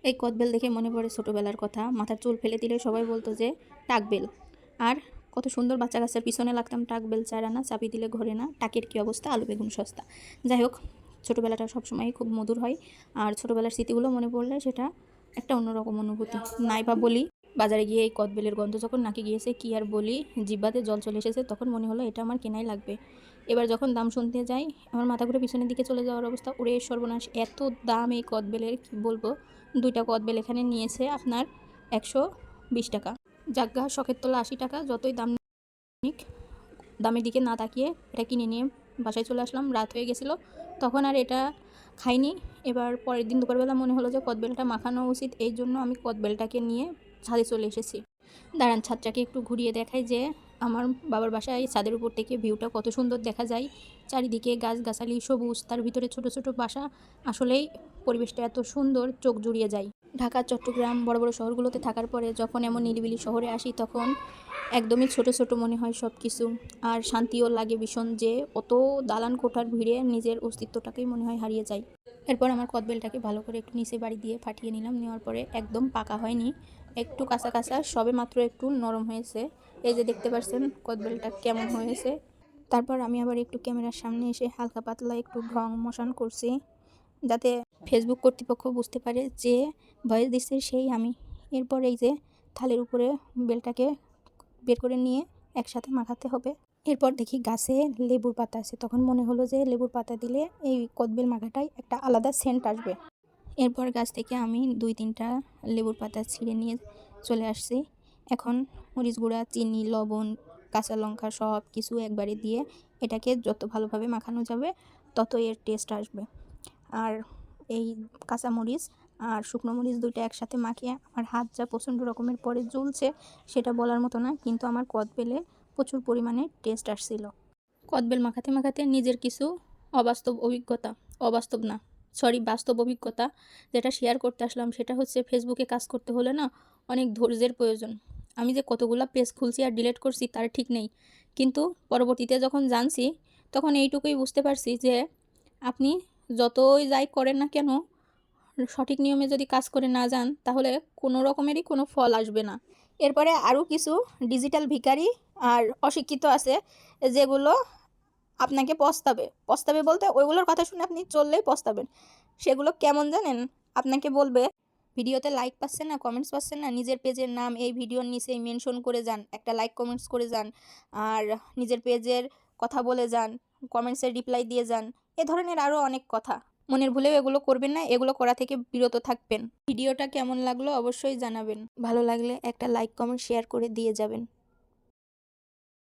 এই কদবেল দেখে মনে পড়ে ছোটোবেলার কথা। মাথার চুল ফেলে দিলে সবাই বলতো যে টাকবেল। আর কত সুন্দর বাচ্চা কাচ্চার পিছনে লাগতাম, টাকবেল চারা না, চাপি দিলে ঘরে না, টাকের কী অবস্থা, আলু বেগুন সস্তা। যাই হোক, ছোটোবেলাটা সবসময় খুব মধুর হয়। আর ছোটোবেলার স্মৃতিগুলো মনে পড়লে সেটা একটা অন্যরকম অনুভূতি। নাই বা বলি, বাজারে গিয়ে এই কদবেলের গন্ধ যখন নাকে গিয়েছে কী আর বলি, জিহ্বাতে জল চলে এসেছে। তখন মনে হলো এটা আমার কেনাই লাগবে। এবার যখন দাম শুনতে যাই, আমার মাথা ঘুরে পিছনের দিকে চলে যাওয়ার অবস্থা। ওরে সর্বনাশ, এত দাম এই কদবেলের, কি বলবো। 2টা কদবেল এখানে নিয়েছে আপনার 120 টাকা। যাজ্ঞা, শখের তোলা 80 টাকা। যতই দাম নিক, দামের দিকে না তাকিয়ে এটা কিনে নিয়ে বাসায় চলে আসলাম। রাত হয়ে গেছিলো, তখন আর এটা খাইনি। এবার পরের দিন দুপুরবেলা মনে হলো যে কদবেলটা মাখানো উচিত, এই জন্য আমি কদবেলটাকে নিয়ে ছাদে চলে এসেছি। দাঁড়ান, ছাদটাকে একটু ঘুরিয়ে দেখাই যে আমার বাবার বাসায় ছাদের উপর থেকে ভিউটা কত সুন্দর দেখা যায়। চারিদিকে গাছগাছালি সবুজ, তার ভিতরে ছোট ছোট বাসা। আসলেই পরিবেশটা এত সুন্দর, চোখ জুড়িয়ে যায়। ঢাকা, চট্টগ্রাম বড় বড় শহরগুলোতে থাকার পরে যখন এমন নিরিবিলি শহরে আসি, তখন একদমই ছোট ছোট মনে হয় সব কিছু। আর শান্তিও লাগে ভীষণ, যে অত দালান কোঠার ভিড়ে নিজের অস্তিত্বটাকেই মনে হয় হারিয়ে যায়। এরপর আমার কদবেলটাকে ভালো করে একটু নিচে বাড়ি দিয়ে ফাটিয়ে নিলাম। নেওয়ার পরে একদম পাকা হয়নি, একটু কাঁচা কাঁচা, সবে মাত্র একটু নরম হয়েছে। এই যে দেখতে পাচ্ছেন কদবেলটা কেমন হয়েছে। তারপর আমি আবার একটু ক্যামেরার সামনে এসে হালকা পাতলা একটু ঢং মশান করছি, যাতে ফেসবুক কর্তৃপক্ষ বুঝতে পারে যে ভয়েস দিচ্ছে সেই আমি। এরপর এই যে থালের উপরে বেলটাকে বের করে নিয়ে একসাথে মাখাতে হবে। এরপর দেখি গাছে লেবুর পাতা আছে, তখন মনে হলো যে লেবুর পাতা দিলে এই কদবেল মাখাটাই একটা আলাদা সেন্ট আসবে। এরপর গাছ থেকে আমি 2-3টা লেবুর পাতা ছিঁড়ে নিয়ে চলে আসছি। এখন মরিচ গুঁড়া, চিনি, লবণ, কাঁচা লঙ্কা সব কিছু একবারে দিয়ে এটাকে যত ভালোভাবে মাখানো যাবে তত এর টেস্ট আসবে। আর এই কাঁচামরিচ আর শুকনো মরিচ 2টা একসাথে মাখিয়ে আমার হাত যা প্রচণ্ড রকমের পরে জ্বলছে সেটা বলার মতো না, কিন্তু আমার কদবেলে প্রচুর পরিমাণে টেস্ট আসছিল। কদবেল মাখাতে মাখাতে নিজের কিছু অবাস্তব অভিজ্ঞতা, অবাস্তব না, সরি, বাস্তব অভিজ্ঞতা যেটা শেয়ার করতে আসলাম, সেটা হচ্ছে ফেসবুকে কাজ করতে হলে না অনেক ধৈর্যের প্রয়োজন। আমি যে কতগুলো পেজ খুলছি আর ডিলিট করছি তার ঠিক নেই, কিন্তু পরবর্তীতে যখন জানছি তখন এইটুকুই বুঝতে পারছি যে আপনি যতই যাই করেন না কেন, সঠিক নিয়মে যদি কাজ করে না যান তাহলে কোনো রকমেরই কোনো ফল আসবে না। এরপরে আরও কিছু ডিজিটাল ভিখারি আর অশিক্ষিত আছে, যেগুলো আপনাকে পস্তাবে বলতে ওইগুলোর কথা শুনে আপনি চললেই পস্তাবেন। সেগুলো কেমন জানেন? আপনাকে বলবে, ভিডিওতে লাইক পাচ্ছেন না, কমেন্টস পাচ্ছেন না, নিজের পেজের নাম এই ভিডিওর নিচেই মেনশন করে যান, একটা লাইক কমেন্টস করে যান, আর নিজের পেজের কথা বলে যান, কমেন্টসের রিপ্লাই দিয়ে যান। এ ধরনের আরও অনেক কথা। মনের ভুলেও এগুলো করবেন না, এগুলো করা থেকে বিরত থাকবেন। ভিডিওটা কেমন লাগলো অবশ্যই জানাবেন। ভালো লাগলে একটা লাইক, কমেন্ট, শেয়ার করে দিয়ে যাবেন।